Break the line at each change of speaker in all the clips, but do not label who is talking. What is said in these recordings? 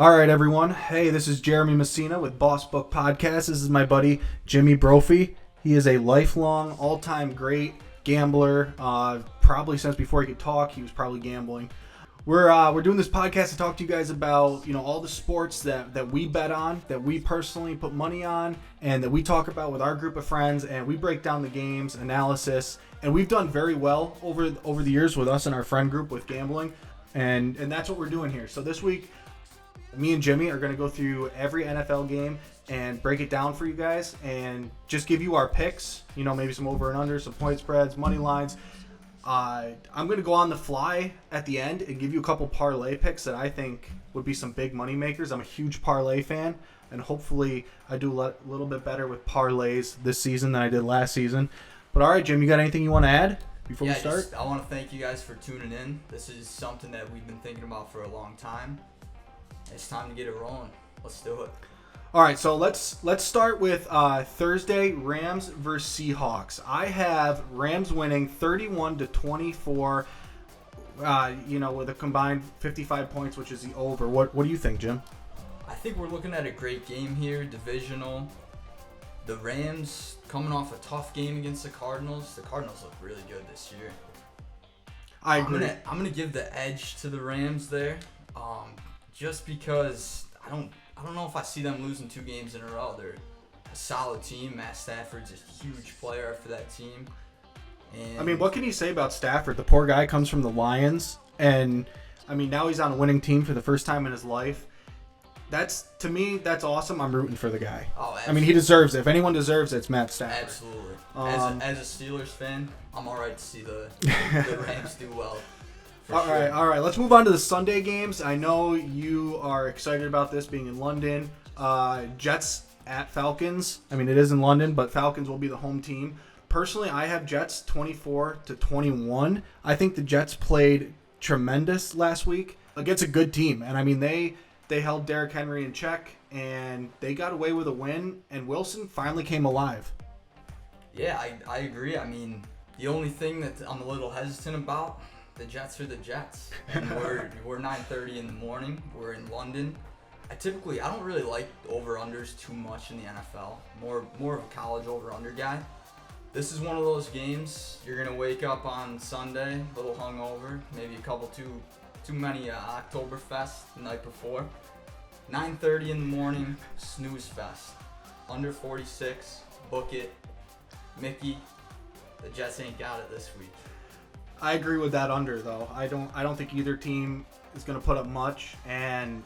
All right, everyone. Hey, this is Jeremy Messina with Boss Book Podcast. This is my buddy Jimmy Brophy. He is a lifelong, all-time great gambler. Probably since before he could talk, he was probably gambling. We're doing this podcast to talk to you guys about all the sports that we bet on, that we personally put money on, and that we talk about with our group of friends, and we break down the games, analysis, and we've done very well over the years with us and our friend group with gambling, and that's what we're doing here. So this week, me and Jimmy are going to go through every NFL game and break it down for you guys and just give you our picks, maybe some over and under, some point spreads, money lines. I'm going to go on the fly at the end and give you a couple parlay picks that I think would be some big money makers. I'm a huge parlay fan, and hopefully I do a little bit better with parlays this season than I did last season. But all right, Jim, you got anything you want to add before we start?
I want to thank you guys for tuning in. This is something that we've been thinking about for a long time. It's time to get it rolling. Let's do it.
All right, so let's start with Thursday, Rams versus Seahawks. I have Rams winning 31-24, with a combined 55 points, which is the over. What do you think, Jim?
I think we're looking at a great game here, divisional. The Rams coming off a tough game against the Cardinals. The Cardinals look really good this year.
I agree.
I'm gonna give the edge to the Rams there, just because I don't know if I see them losing 2 games in a row. They're a solid team. Matt Stafford's a huge player for that team. And
what can you say about Stafford? The poor guy comes from the Lions, and now he's on a winning team for the first time in his life. To me, that's awesome. I'm rooting for the guy.
Oh, absolutely.
He deserves it. If anyone deserves it, it's Matt Stafford.
Absolutely. As a Steelers fan, I'm all right to see the Rams do well.
All right. Let's move on to the Sunday games. I know you are excited about this being in London. Jets at Falcons. It is in London, but Falcons will be the home team. Personally, I have Jets 24-21. I think the Jets played tremendous last week against a good team, and they held Derrick Henry in check, and they got away with a win. And Wilson finally came alive.
Yeah, I agree. The only thing that I'm a little hesitant about. The Jets are the Jets, and we're 9:30 in the morning. We're in London. I don't really like over-unders too much in the NFL. More of a college over-under guy. This is one of those games you're gonna wake up on Sunday, a little hungover, maybe a couple too many Oktoberfest the night before. 9:30 in the morning, snooze fest. Under 46, book it. Mickey, the Jets ain't got it this week.
I agree with that under, though. I don't think either team is going to put up much, and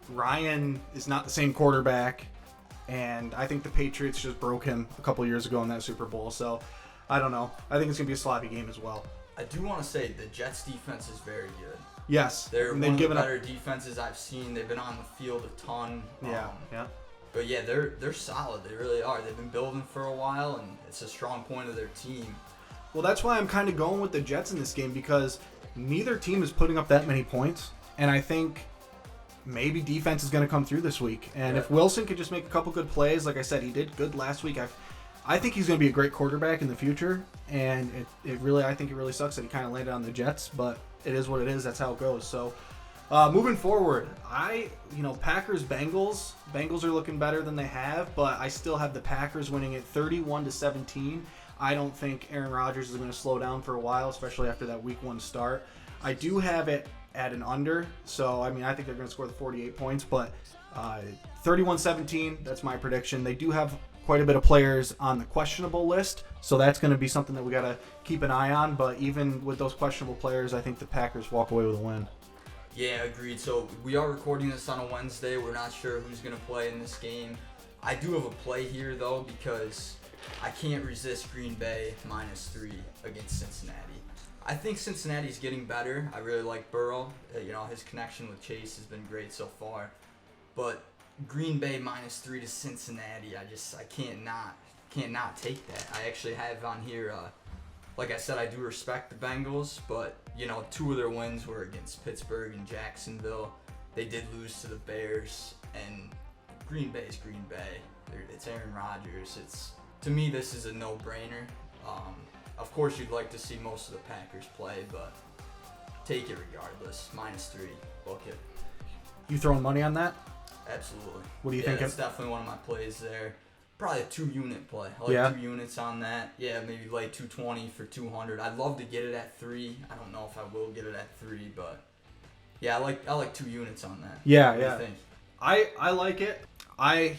Ryan is not the same quarterback, and I think the Patriots just broke him a couple years ago in that Super Bowl, so I don't know. I think it's going to be a sloppy game as well.
I do want to say the Jets defense is very good.
Yes.
They're one of the better defenses I've seen. They've been on the field a ton.
Yeah.
But yeah, they're solid. They really are. They've been building for a while, and it's a strong point of their team.
Well, that's why I'm kind of going with the Jets in this game, because neither team is putting up that many points, and I think maybe defense is going to come through this week. And if Wilson could just make a couple good plays, like I said, he did good last week. I think he's going to be a great quarterback in the future, and I think it really sucks that he kind of landed on the Jets, but it is what it is. That's how it goes. So moving forward, Packers Bengals. Bengals are looking better than they have, but I still have the Packers winning it 31-17. I don't think Aaron Rodgers is going to slow down for a while, especially after that week 1 start. I do have it at an under, so I think they're going to score the 48 points, but 31-17, that's my prediction. They do have quite a bit of players on the questionable list, so that's going to be something that we got to keep an eye on, but even with those questionable players, I think the Packers walk away with a win.
Yeah, agreed. So we are recording this on a Wednesday. We're not sure who's going to play in this game. I do have a play here, though, because I can't resist Green Bay -3 against Cincinnati. I think Cincinnati's getting better. I really like Burrow. His connection with Chase has been great so far. But Green Bay -3 to Cincinnati, I can't not take that. I actually have on here, like I said, I do respect the Bengals, but 2 of their wins were against Pittsburgh and Jacksonville. They did lose to the Bears, and Green Bay's Green Bay. It's Aaron Rodgers. To me, this is a no-brainer. Of course, you'd like to see most of the Packers play, but take it regardless. -3, book it.
You throwing money on that?
Absolutely.
What do you think?
That's definitely one of my plays there. Probably a 2-unit play. I like 2 units on that. Yeah, maybe lay 220 for 200. I'd love to get it at 3. I don't know if I will get it at 3, but yeah, I like 2 units on that.
Yeah,
what do you think?
I like it.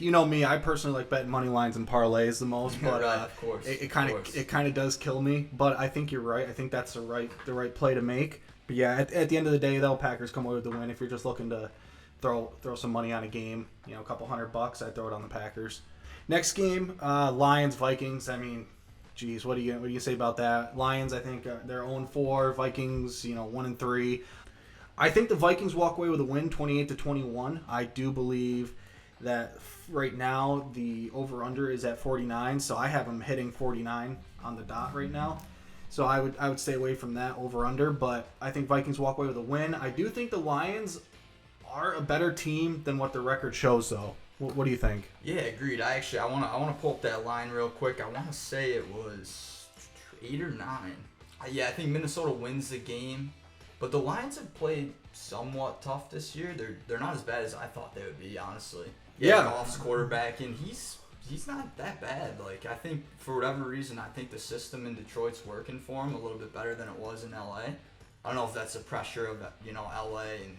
You know me, I personally like betting money lines and parlays the most, but
right, of course,
it kind of does kill me. But I think you're right. I think that's the right play to make. But yeah, at the end of the day, though, Packers come away with the win. If you're just looking to throw some money on a game, you know, a couple $100, I'd throw it on the Packers. Next game, Lions Vikings. I mean, geez, what do you say about that? Lions, I think they're 0-4. Vikings, 1-3. I think the Vikings walk away with a win, 28-21. I do believe that right now the over/under is at 49, so I have them hitting 49 on the dot right now. So I would stay away from that over/under, but I think Vikings walk away with a win. I do think the Lions are a better team than what the record shows, though. What do you think?
Yeah, agreed. I want to pull up that line real quick. I want to say it was 8 or 9. Yeah, I think Minnesota wins the game, but the Lions have played somewhat tough this year. They're not as bad as I thought they would be, honestly. Yeah, Goff's quarterback, and he's not that bad. Like, I think for whatever reason, I think the system in Detroit's working for him a little bit better than it was in LA. I don't know if that's the pressure of LA and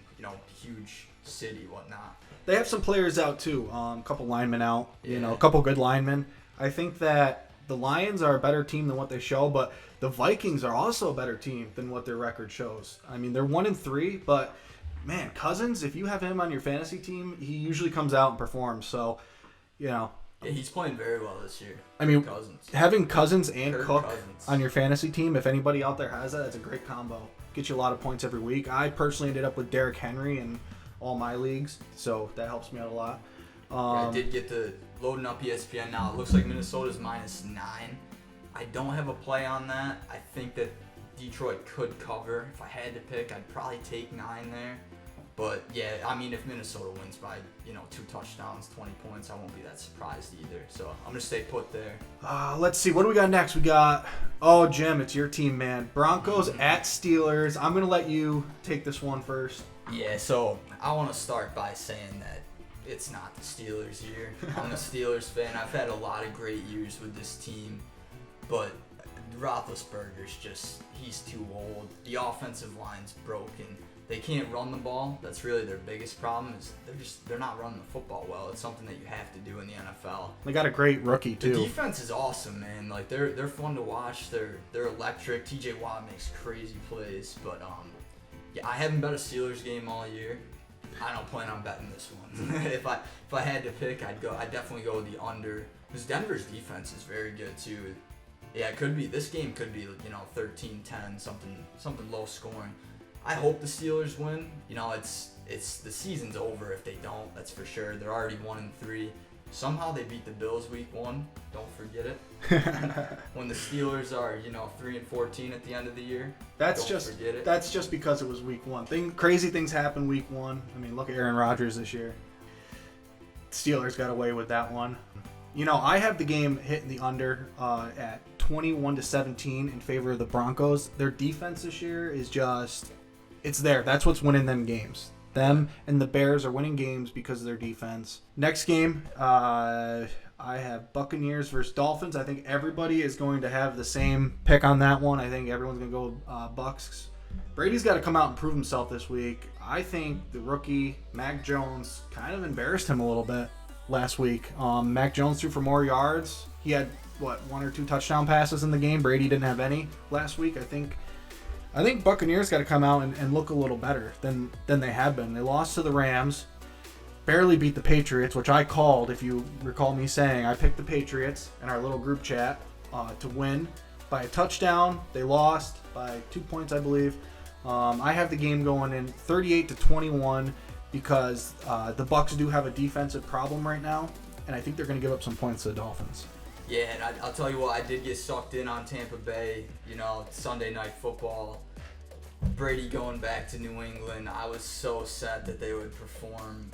huge city, whatnot.
They have some players out too. A couple linemen out. A couple good linemen. I think that the Lions are a better team than what they show, but the Vikings are also a better team than what their record shows. I mean, they're 1-3, but man, Cousins, if you have him on your fantasy team, he usually comes out and performs. So,
Yeah, he's playing very well this year.
I mean,
Cousins.
Having Cousins and Cook
Cousins
on your fantasy team, if anybody out there has that, it's a great combo. Gets you a lot of points every week. I personally ended up with Derrick Henry in all my leagues, so that helps me out a lot.
I did get the loading up ESPN now. It looks like Minnesota's -9. I don't have a play on that. I think that Detroit could cover. If I had to pick, I'd probably take 9 there. But yeah, I mean, if Minnesota wins by 2 touchdowns, 20 points, I won't be that surprised either. So I'm gonna stay put there.
Let's see, what do we got next? We got Jim, it's your team, man. Broncos at Steelers. I'm gonna let you take this one first.
Yeah, so I want to start by saying that it's not the Steelers' year. I'm a Steelers fan. I've had a lot of great years with this team, but Roethlisberger's he's too old. The offensive line's broken. They can't run the ball. That's really their biggest problem. Is they're not running the football well. It's something that you have to do in the NFL.
They got a great rookie too.
The defense is awesome, man. Like they're fun to watch. They're electric. TJ Watt makes crazy plays, but yeah, I haven't bet a Steelers game all year. I don't plan on betting this one. If I had to pick, I'd definitely go with the under, because Denver's defense is very good too. Yeah, it could be. This game could be 13-10, something low scoring. I hope the Steelers win. It's the season's over if they don't. That's for sure. They're already 1-3. Somehow they beat the Bills week 1. Don't forget it. When the Steelers are 3-14 at the end of the year. Don't forget it.
That's just because it was week 1. Crazy things happen week 1. I mean, look at Aaron Rodgers this year. Steelers got away with that one. I have the game hitting the under at 21-17 in favor of the Broncos. Their defense this year is it's there. That's what's winning them games. Them and the Bears are winning games because of their defense. Next game, I have Buccaneers versus Dolphins. I think everybody is going to have the same pick on that one. I think everyone's going to go Bucs. Brady's got to come out and prove himself this week. I think the rookie, Mac Jones, kind of embarrassed him a little bit last week. Mac Jones threw for more yards. He had, 1 or 2 touchdown passes in the game. Brady didn't have any last week. I think Buccaneers got to come out and look a little better than they have been. They lost to the Rams, barely beat the Patriots, which I called, if you recall me saying. I picked the Patriots in our little group chat to win by a touchdown. They lost by 2 points, I believe. I have the game going in 38-21 because the Bucs do have a defensive problem right now, and I think they're going to give up some points to the Dolphins.
Yeah, and I'll tell you what, I did get sucked in on Tampa Bay, Sunday Night Football. Brady going back to New England. I was so sad that they would perform.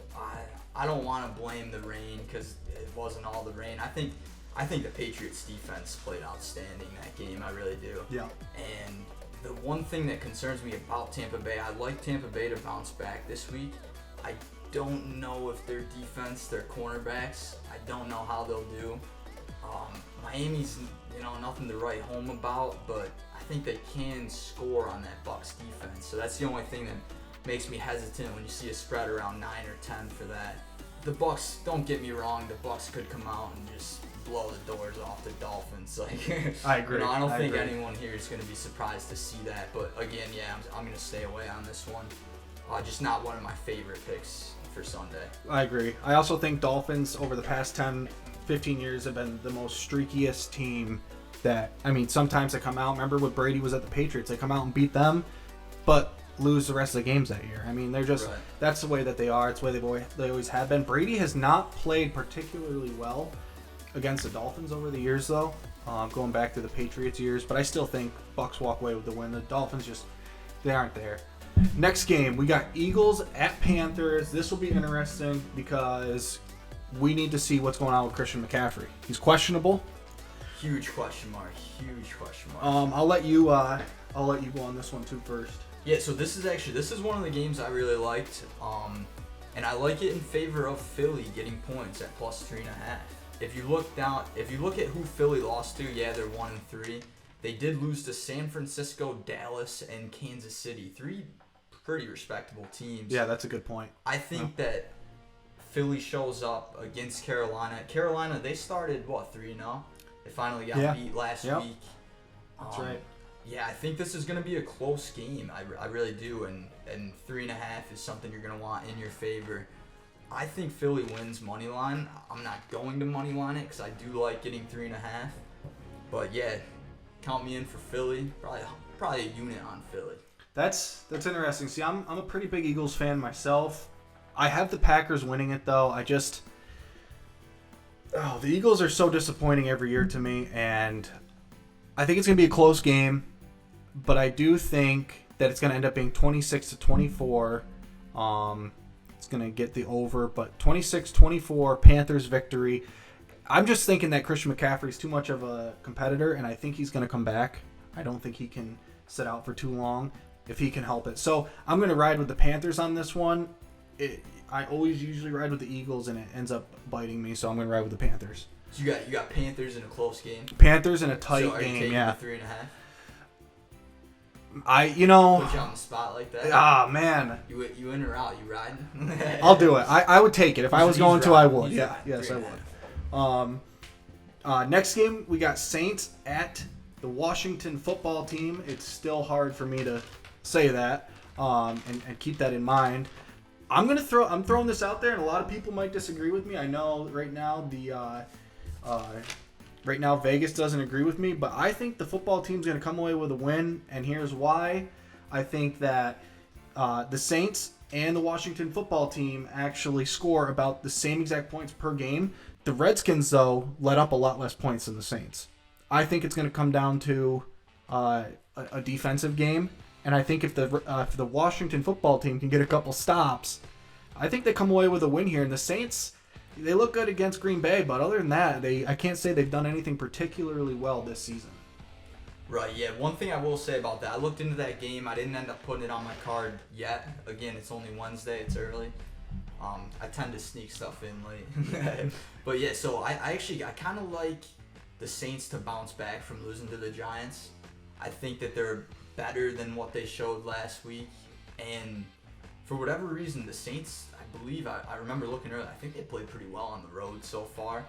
I don't want to blame the rain because it wasn't all the rain. I think the Patriots defense played outstanding that game. I really do.
Yeah.
And the one thing that concerns me about Tampa Bay, I like Tampa Bay to bounce back this week. I don't know if their defense, their cornerbacks, I don't know how they'll do. Miami's, nothing to write home about, but I think they can score on that Bucs defense. So that's the only thing that makes me hesitant when you see a spread around 9 or 10 for that. The Bucs, don't get me wrong, the Bucs could come out and just blow the doors off the Dolphins.
I agree.
I don't think anyone here is going to be surprised to see that. But again, I'm going to stay away on this one. Just not one of my favorite picks for Sunday.
I agree. I also think Dolphins over the past 10, 15 years have been the most streakiest team that, sometimes they come out. Remember when Brady was at the Patriots, they come out and beat them, but lose the rest of the games that year. They're just, right. That's the way that they are. It's the way they always have been. Brady has not played particularly well against the Dolphins over the years, though, going back to the Patriots years, but I still think Bucs walk away with the win. The Dolphins they aren't there. Next game, we got Eagles at Panthers. This will be interesting because we need to see what's going on with Christian McCaffrey. He's questionable.
Huge question mark.
I'll let you go on this one too first.
Yeah, so this is one of the games I really liked, and I like it in favor of Philly getting points at +3.5. If you look at who Philly lost to, yeah, they're 1-3. They did lose to San Francisco, Dallas, and Kansas City. 3 pretty respectable teams.
Yeah, that's a good point.
I think that Philly shows up against Carolina. Carolina, they started 3-0. They finally got beat last week.
That's right.
Yeah, I think this is going to be a close game. I really do, and 3.5 is something you're going to want in your favor. I think Philly wins money line. I'm not going to money line it because I do like getting 3.5. But yeah, count me in for Philly. Probably a unit on Philly.
That's interesting. See, I'm a pretty big Eagles fan myself. I have the Packers winning it though. The Eagles are so disappointing every year to me, and I think it's going to be a close game, but I do think that it's going to end up being 26-24. It's going to get the over, but 26-24 Panthers victory. I'm just thinking that Christian McCaffrey is too much of a competitor, and I think he's going to come back. I don't think he can sit out for too long if he can help it. So I'm going to ride with the Panthers on this one. I always usually ride with the Eagles, and it ends up biting me, so I'm going to ride with the Panthers.
So you got Panthers in a close game?
Panthers in a tight game,
So are you taking
yeah.
the 3.5?
Put
you on the spot like that?
Ah, man.
You in or out? You riding?
I'll do it. I would take it. If I was going to, I would. Yeah, yes, I would. Next game, we got Saints at the Washington football team. It's still hard for me to say that and keep that in mind. I'm throwing this out there, and a lot of people might disagree with me. I know right now Vegas doesn't agree with me, but I think the football team's going to come away with a win, and here's why. I think that the Saints and the Washington football team actually score about the same exact points per game. The Redskins, though, let up a lot less points than the Saints. I think it's going to come down to a defensive game. And I think if the Washington football team can get a couple stops, I think they come away with a win here. And the Saints, they look good against Green Bay, but other than that, I can't say they've done anything particularly well this season.
Right, yeah. One thing I will say about that, I looked into that game. I didn't end up putting it on my card yet. Again, it's only Wednesday. It's early. I tend to sneak stuff in late. But yeah, so I kind of like the Saints to bounce back from losing to the Giants. I think that they're better than what they showed last week, and for whatever reason, the Saints, I believe, I remember looking earlier, I think they played pretty well on the road so far.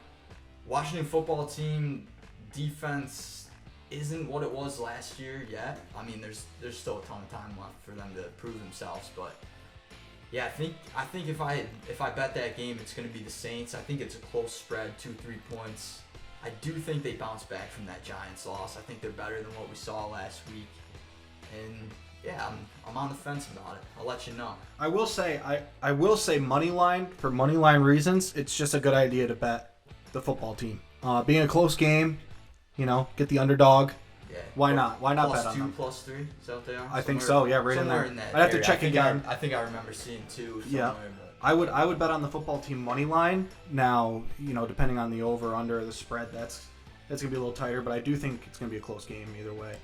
Washington football team defense isn't what it was last year yet. There's still a ton of time left for them to prove themselves, but yeah, I think if I bet that game, it's going to be the Saints. I think it's a close spread, 2-3 points. I do think they bounce back from that Giants loss. I think they're better than what we saw last week. And yeah, I'm on the fence about it. I'll let you know.
I will say money line, for money line reasons, it's just a good idea to bet the football team. Being a close game, get the underdog.
Yeah.
Why not? Why not bet on them?
+2, +3? Is that what they are?
I think so. Yeah, right in there. I'd have to check again.
I think I remember seeing 2 somewhere.
Yeah.
But
I would bet on the football team money line. Now, depending on the over, under, or the spread, that's gonna be a little tighter. But I do think it's gonna be a close game either way.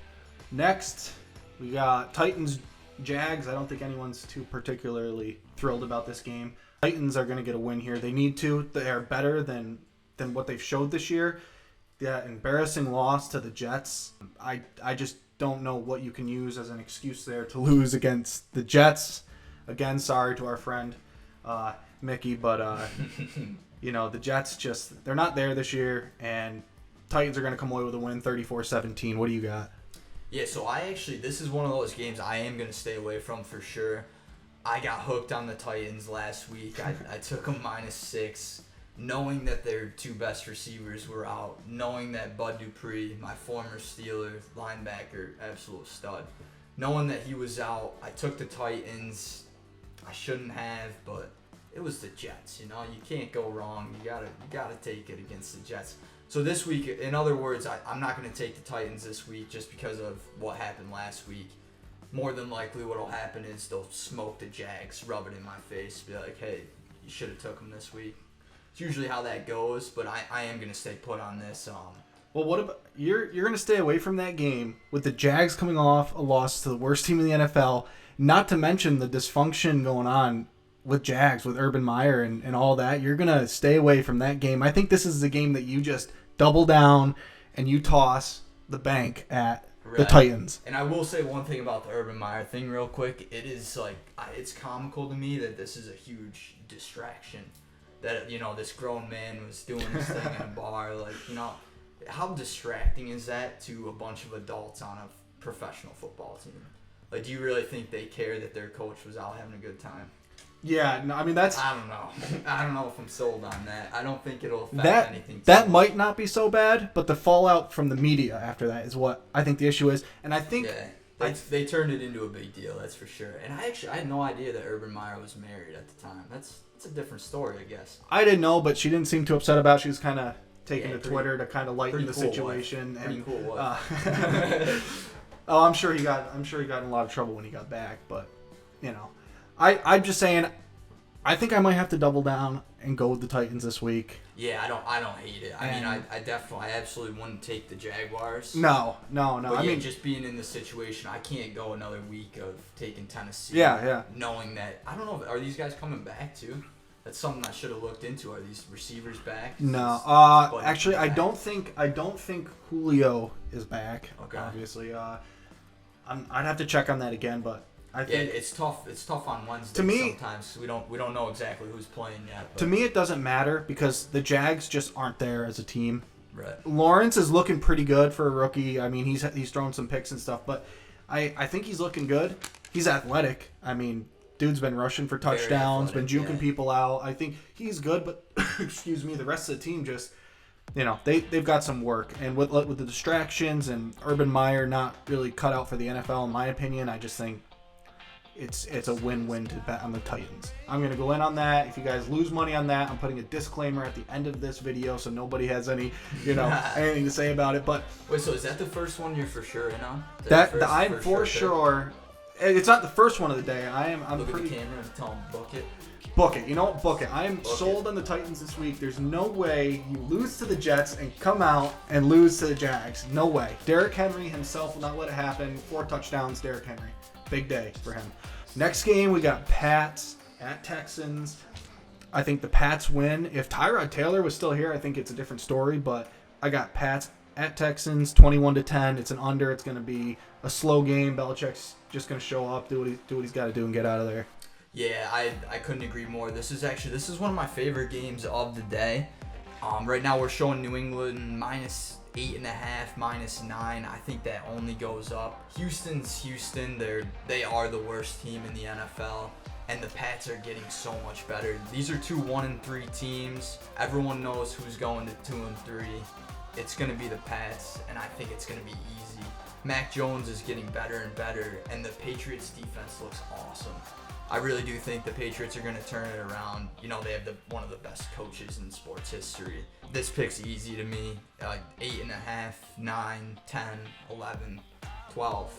Next, we got Titans Jags. I don't think anyone's too particularly thrilled about this game. Titans are going to get a win here. They need to. They are better than what they've showed this year. That embarrassing loss to the Jets. I just don't know what you can use as an excuse there to lose against the Jets. Again, sorry to our friend Mickey, but the Jets they're not there this year, and Titans are going to come away with a win 34-17. What do you got?
Yeah, so this is one of those games I am going to stay away from for sure. I got hooked on the Titans last week. I took them -6, knowing that their two best receivers were out, knowing that Bud Dupree, my former Steelers linebacker, absolute stud, knowing that he was out, I took the Titans. I shouldn't have, but it was the Jets. You can't go wrong. You gotta take it against the Jets. So this week, in other words, I'm not going to take the Titans this week just because of what happened last week. More than likely what will happen is they'll smoke the Jags, rub it in my face, be like, hey, you should have took them this week. It's usually how that goes, but I am going to stay put on this.
Well, what about you're going to stay away from that game with the Jags coming off a loss to the worst team in the NFL, not to mention the dysfunction going on with Jags, with Urban Meyer and all that. You're going to stay away from that game. I think this is the game that you just double down and you toss the bank at the Titans.
And I will say one thing about the Urban Meyer thing real quick. It is it's comical to me that this is a huge distraction. That, this grown man was doing this thing in a bar. How distracting is that to a bunch of adults on a professional football team? Do you really think they care that their coach was out having a good time?
Yeah, no, I mean that's.
I don't know. I don't know if I'm sold on that. I don't think it'll affect anything.
That might not be so bad, but the fallout from the media after that is what I think the issue is, and I think
they turned it into a big deal. That's for sure. And I had no idea that Urban Meyer was married at the time. That's a different story, I guess.
I didn't know, but she didn't seem too upset about it. She was kind of taking to Twitter to kind of lighten the situation.
Pretty cool.
I'm sure he got in a lot of trouble when he got back, but I'm just saying, I think I might have to double down and go with the Titans this week.
Yeah, I don't hate it. I absolutely wouldn't take the Jaguars.
No.
But just being in this situation, I can't go another week of taking Tennessee.
Yeah.
Knowing that, I don't know, are these guys coming back too? That's something I should have looked into. Are these receivers back?
No. Actually, I don't think Julio is back.
Okay.
Obviously, I'd have to check on that again, but. I think
it's tough. It's tough on Wednesday.
To me,
sometimes we don't know exactly who's playing yet. But.
To me, it doesn't matter because the Jags just aren't there as a team.
Right.
Lawrence is looking pretty good for a rookie. I mean, he's thrown some picks and stuff, but I think he's looking good. He's athletic. I mean, dude's been rushing for touchdowns, been juking people out. I think he's good, but excuse me, the rest of the team just. They've got some work, and with the distractions and Urban Meyer not really cut out for the NFL, in my opinion, I just think. It's a win-win to bet on the Titans. I'm going to go in on that. If you guys lose money on that, I'm putting a disclaimer at the end of this video so nobody has any, anything to say about it. But
wait, so is that the first one you're for sure in on?
I'm for sure. It's not the first one of the day. I'm
Look
pretty.
At the camera and tell them book it.
Book it. You know what? Book it. I am sold on the Titans this week. There's no way you lose to the Jets and come out and lose to the Jags. No way. Derrick Henry himself will not let it happen. 4 touchdowns, Derrick Henry. Big day for him. Next game, we got Pats at Texans. I think the Pats win. If Tyrod Taylor was still here, I think it's a different story. But I got Pats at Texans, 21-10. It's an under. It's going to be a slow game. Belichick's just going to show up, do what he's got to do, and get out of there.
Yeah, I couldn't agree more. This is one of my favorite games of the day. Right now, we're showing New England -8.5, -9. I think that only goes up. Houston's Houston. They are the worst team in the NFL, and the Pats are getting so much better. These are 2 1-3 teams. Everyone knows who's going to 2-3. It's going to be the Pats, and I think it's going to be easy. Mac Jones is getting better and better, and the Patriots defense looks awesome. I really do think the Patriots are going to turn it around. They have one of the best coaches in sports history. This pick's easy to me. 8.5, 9, 10, 11, 12.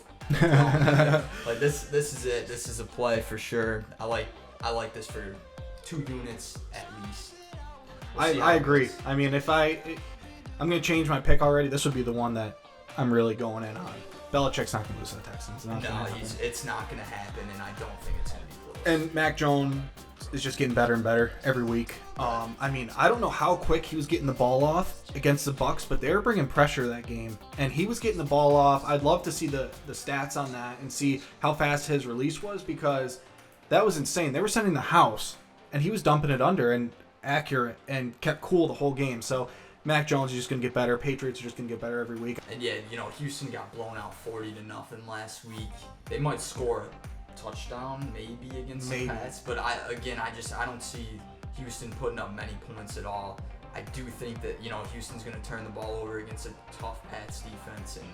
This is it. This is a play for sure. I like this for 2 units at least.
I agree. I mean, I'm going to change my pick already. This would be the one that I'm really going in on. Belichick's not going to lose to the Texans.
It's not going to happen, and I don't think it's going to be close.
And Mac Jones is just getting better and better every week. I mean, I don't know how quick he was getting the ball off against the Bucs, but they were bringing pressure that game, and he was getting the ball off. I'd love to see the stats on that and see how fast his release was, because that was insane. They were sending the house, and he was dumping it under and accurate and kept cool the whole game. So Mac Jones is just going to get better. Patriots are just going to get better every week.
And yeah, Houston got blown out 40-0 last week. They might score a touchdown maybe against the Pats, but I don't see Houston putting up many points at all. I do think that Houston's going to turn the ball over against a tough Pats defense, and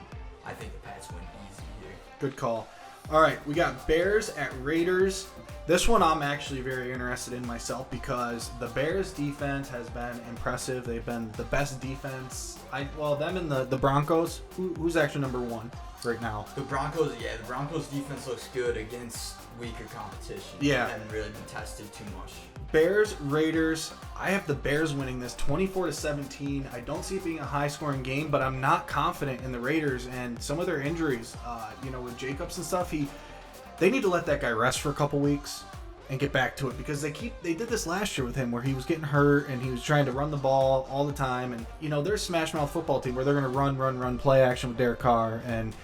I think the Pats win easy here.
Good call. All right, we got Bears at Raiders. This one I'm actually very interested in myself, because the Bears defense has been impressive. They've been the best defense. Them and the Broncos. Who's actually number one right now?
The Broncos, yeah. The Broncos defense looks good against weaker competition.
Yeah.
They haven't really been tested too much.
Bears, Raiders. I have the Bears winning this 24-17. I don't see it being a high-scoring game, but I'm not confident in the Raiders and some of their injuries. With Jacobs and stuff, they need to let that guy rest for a couple weeks and get back to it, because they did this last year with him, where he was getting hurt and he was trying to run the ball all the time. And they're a smash mouth football team where they're going to run play action with Derek Carr, and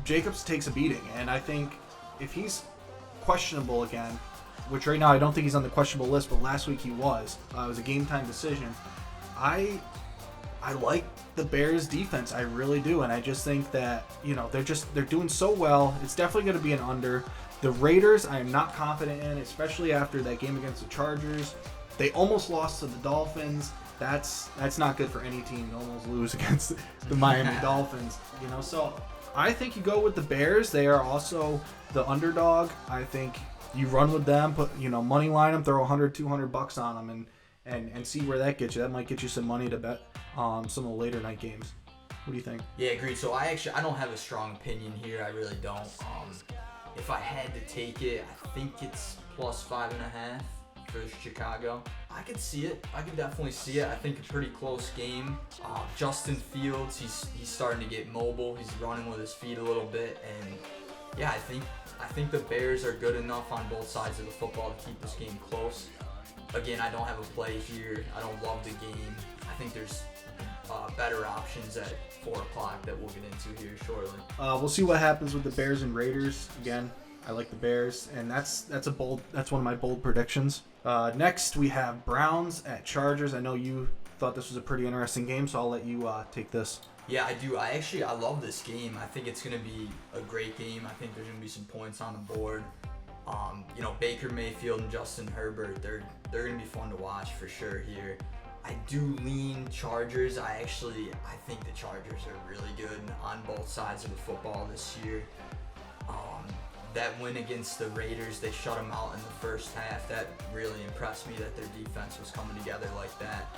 Jacobs takes a beating. And I think if he's questionable again, which right now I don't think he's on the questionable list, but last week he was. It was a game time decision. I like the Bears defense, I really do, and I just think that they're doing so well. It's definitely going to be an under. The Raiders, I am not confident in, especially after that game against the Chargers. They almost lost to the Dolphins. That's not good for any team to almost lose against the Miami Dolphins. So I think you go with the Bears. They are also the underdog. I think you run with them, put money line them, throw $100-$200 on them, and see where that gets you. That might get you some money to bet some of the later night games. What do you think?
Yeah, agreed. So I don't have a strong opinion here. I really don't. If I had to take it, I think it's plus 5.5 for Chicago. I could see it. I could definitely see it. I think a pretty close game. Justin Fields, he's starting to get mobile. He's running with his feet a little bit, and yeah, I think the Bears are good enough on both sides of the football to keep this game close. Again, I don't have a play here. I don't love the game. I think there's better options at 4 o'clock that we'll get into here shortly.
We'll see what happens with the Bears and Raiders. Again, I like the Bears, and that's one of my bold predictions. Next, we have Browns at Chargers. I know you thought this was a pretty interesting game, so I'll let you take this.
Yeah, I do. I love this game. I think it's going to be a great game. I think there's going to be some points on the board. Baker Mayfield and Justin Herbert, they're going to be fun to watch for sure here. I do lean Chargers. I think the Chargers are really good on both sides of the football this year. That win against the Raiders, they shut them out in the first half. That really impressed me, that their defense was coming together like that.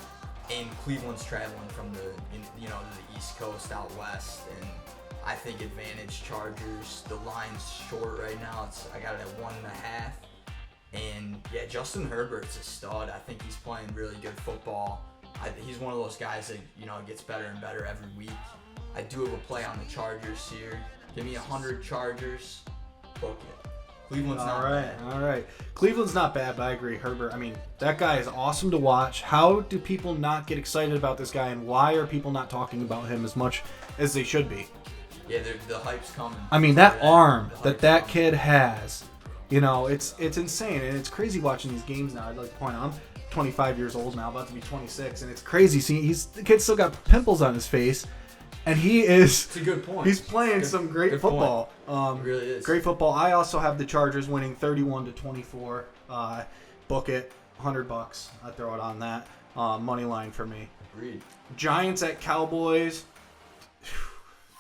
And Cleveland's traveling from the East Coast out west, and I think advantage Chargers. The line's short right now. I got it at 1.5. And yeah, Justin Herbert's a stud. I think he's playing really good football. He's one of those guys that gets better and better every week. I do have a play on the Chargers here. Give me 100 Chargers. Book it. Cleveland's not bad.
All right. Cleveland's not bad, but I agree. Herbert, that guy is awesome to watch. How do people not get excited about this guy, and why are people not talking about him as much as they should be?
Yeah, the hype's coming.
That arm that kid has, it's insane, and it's crazy watching these games now. I'd like to point out, I'm 25 years old now, about to be 26, and it's crazy seeing the kid still got pimples on his face. And he is.
It's a good point.
He's playing some great football.
It really is.
Great football. I also have the Chargers winning 31-24. Book it, $100. I throw it on that money line for me.
Agreed.
Giants at Cowboys.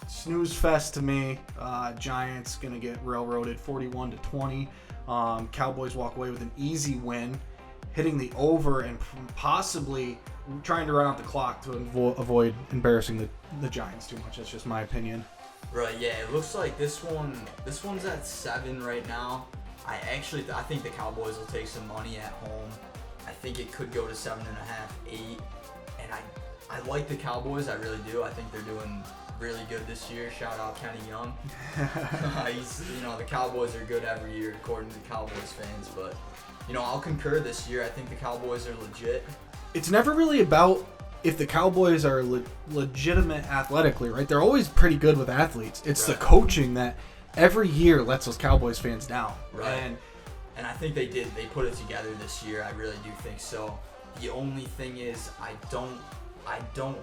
Snooze fest to me. Giants gonna get railroaded 41-20. Cowboys walk away with an easy win, hitting the over and possibly trying to run out the clock to avoid embarrassing the Giants too much. That's just my opinion.
Right, yeah, it looks like this one's at 7 right now. I think the Cowboys will take some money at home. I think it could go to 7.5, 8, and I like the Cowboys. I really do. I think they're doing really good this year. Shout out Kenny Young. The Cowboys are good every year according to Cowboys fans, but I'll concur this year. I think the Cowboys are legit.
It's never really about if the Cowboys are legitimate athletically, right? They're always pretty good with athletes. It's the coaching that every year lets those Cowboys fans down.
Right. And I think they put it together this year. I really do think so. The only thing is I don't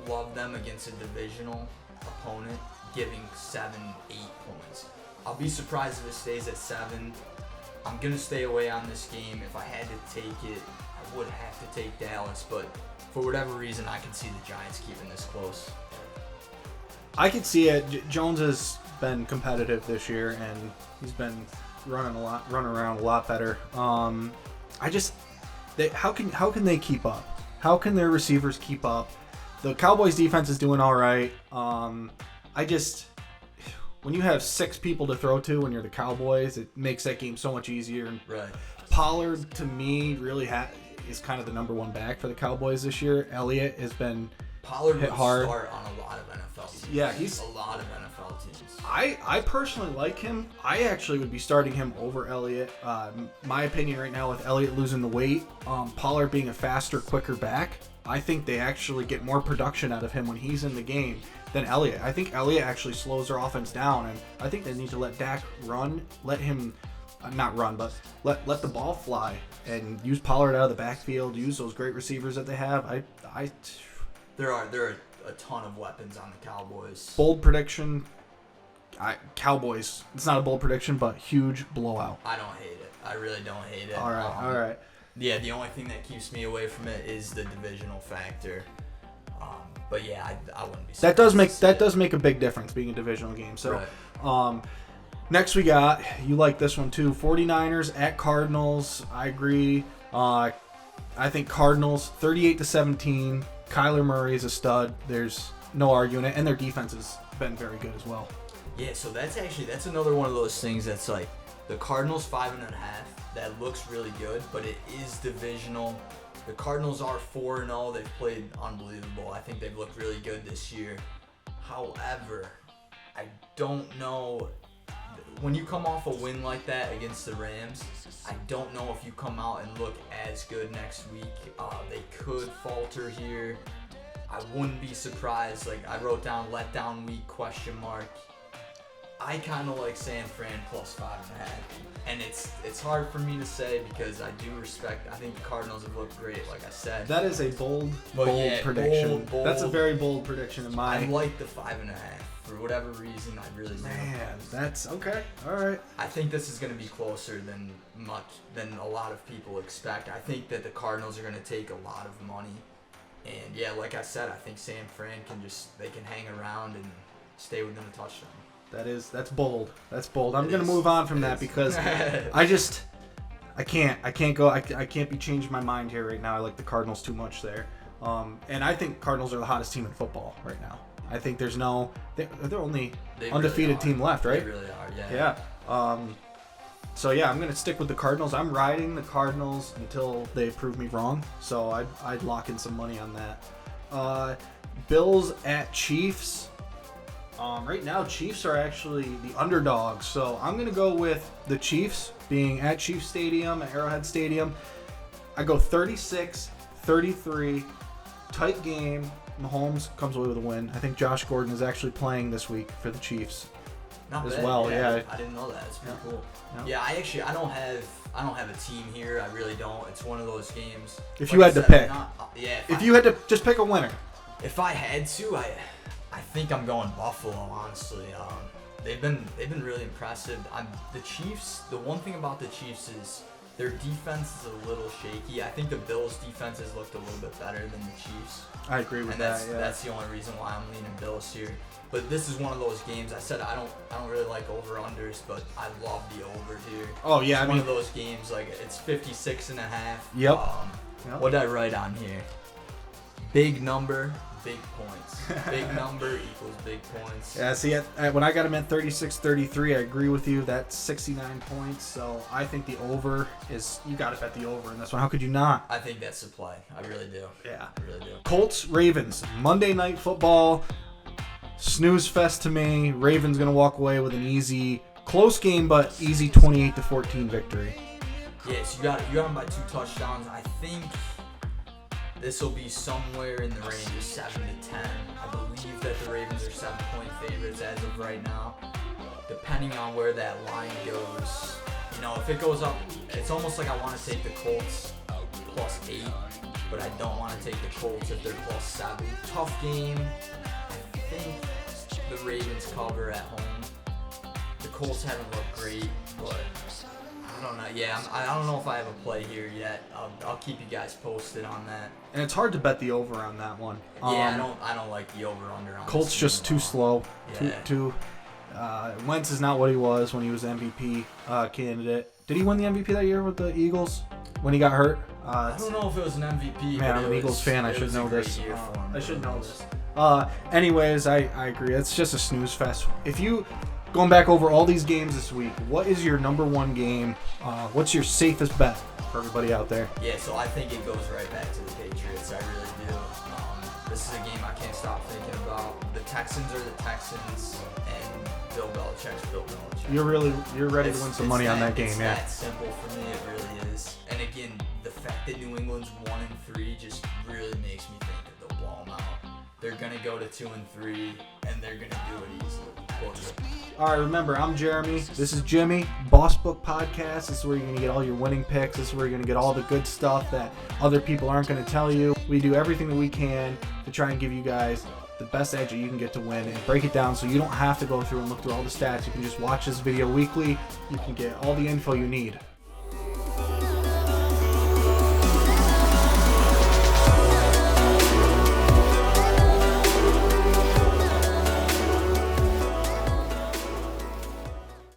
love them against a divisional opponent giving 7-8 points. I'll be surprised if it stays at 7. I'm going to stay away on this game. If I had to take it, I would have to take Dallas, but for whatever reason, I can see the Giants keeping this close.
I could see it. Jones has been competitive this year, and he's been running around a lot better. How can they keep up? How can their receivers keep up? The Cowboys defense is doing all right. When you have 6 people to throw to when you're the Cowboys, it makes that game so much easier.
Right.
Pollard, to me, really is kind of the number 1 back for the Cowboys this year. Elliott has been hit hard.
Start on a lot of NFL teams.
Yeah, he's
a lot of NFL teams.
I personally like him. I actually would be starting him over Elliott. My opinion right now, with Elliott losing the weight, Pollard being a faster, quicker back, I think they actually get more production out of him when he's in the game than Elliott. I think Elliott actually slows their offense down, and I think they need to let Dak run, let him not run, but let the ball fly and use Pollard out of the backfield, use those great receivers that they have.
There are a ton of weapons on the Cowboys.
Bold prediction, Cowboys. It's not a bold prediction, but huge blowout.
I don't hate it. I really don't hate it.
All right.
Yeah, the only thing that keeps me away from it is the divisional factor. But yeah, I wouldn't be surprised.
That does make a big difference being a divisional game. So, right. Next we got, you like this one too, 49ers at Cardinals. I agree. I think Cardinals 38-17. Kyler Murray is a stud. There's no arguing it, and their defense has been very good as well.
Yeah, so that's another one of those things that's like the Cardinals 5.5. That looks really good, but it is divisional. The Cardinals are 4-0. They've played unbelievable. I think they've looked really good this year. However, I don't know. When you come off a win like that against the Rams, I don't know if you come out and look as good next week. They could falter here. I wouldn't be surprised. Like I wrote down letdown week ? I kind of like San Fran plus 5.5, and it's hard for me to say because I do respect. I think the Cardinals have looked great, like I said.
That is a bold prediction.
Bold.
That's a very bold prediction in my.
I like the 5.5 for whatever reason. I really do.
Man, that's okay. All right.
I think this is going to be closer than a lot of people expect. I think that the Cardinals are going to take a lot of money, and yeah, like I said, I think San Fran can hang around and stay within a touchdown.
That's bold. That's bold. I'm gonna move on from that because I can't be changing my mind here right now. I like the Cardinals too much there, and I think Cardinals are the hottest team in football right now. I think they're only undefeated team left, right?
They really are. Yeah.
Yeah. So yeah, I'm gonna stick with the Cardinals. I'm riding the Cardinals until they prove me wrong. So I'd lock in some money on that. Bills at Chiefs. Right now, Chiefs are actually the underdogs, so I'm going to go with the Chiefs being at Chiefs Stadium, at Arrowhead Stadium. I go 36-33, tight game. Mahomes comes away with a win. I think Josh Gordon is actually playing this week for the Chiefs.
Not
as
bad.
well. Yeah,
I didn't know that. It's pretty cool. Yeah, I don't have a team here. I really don't. It's one of those games.
If you had to pick,
if
you had to just pick a winner.
If I had to, I think I'm going Buffalo, honestly. They've been really impressive. The Chiefs, the one thing about the Chiefs is their defense is a little shaky. I think the Bills' defense has looked a little bit better than the Chiefs.
I agree with that.
And that's the only reason why I'm leaning Bills here. But this is one of those games. I said I don't really like over-unders, but I love the over here.
Oh yeah,
it's one of those games like it's 56.5.
Yep.
What did I write on here? Big number. Big points. Big number equals big points.
Yeah, see, when I got him at 36-33, I agree with you. That's 69 points. So I think the over is, you got to bet the over in this one. How could you not?
I think that's the play. I really do.
Yeah.
I really do.
Colts Ravens, Monday Night Football. Snooze fest to me. Ravens going to walk away with an easy, close game, but easy 28-14 victory.
Yeah, so you got them by 2 touchdowns. I think this will be somewhere in the range of 7 to 10. I believe that the Ravens are 7-point favorites as of right now. Depending on where that line goes, if it goes up, it's almost like I want to take the Colts +8, but I don't want to take the Colts if they're +7. Tough game. I think the Ravens cover at home. The Colts haven't looked great, but I don't know. Yeah, I don't know if I have a play here yet. I'll keep you guys posted on that.
And it's hard to bet the over on that one.
Yeah, I don't like the over/under on
Colts
this
just too slow.
Yeah.
Wentz is not what he was when he was MVP candidate. Did he win the MVP that year with the Eagles when he got hurt?
I don't know if it was an MVP.
Man,
but
I'm an Eagles fan. I should know this.
I should know
this. Anyways, I agree. It's just a snooze fest. If you going back over all these games this week, what is your number one game? What's your safest bet for everybody out there?
Yeah, so I think it goes right back to the Patriots. I really do. This is a game I can't stop thinking about. The Texans are the Texans, and Bill Belichick's Bill Belichick.
You're ready to win some money on that game,
it's
yeah.
That simple for me. It really is. And again, the fact that New England's 1-3 just really makes me think that they'll blow them out. They're gonna go to 2-3, and they're gonna do it easily.
All right, remember, I'm Jeremy. This is Jimmy, Boss Book Podcast. This is where you're going to get all your winning picks. This is where you're going to get all the good stuff that other people aren't going to tell you. We do everything that we can to try and give you guys the best edge that you can get to win and break it down so you don't have to go through and look through all the stats. You can just watch this video weekly. You can get all the info you need.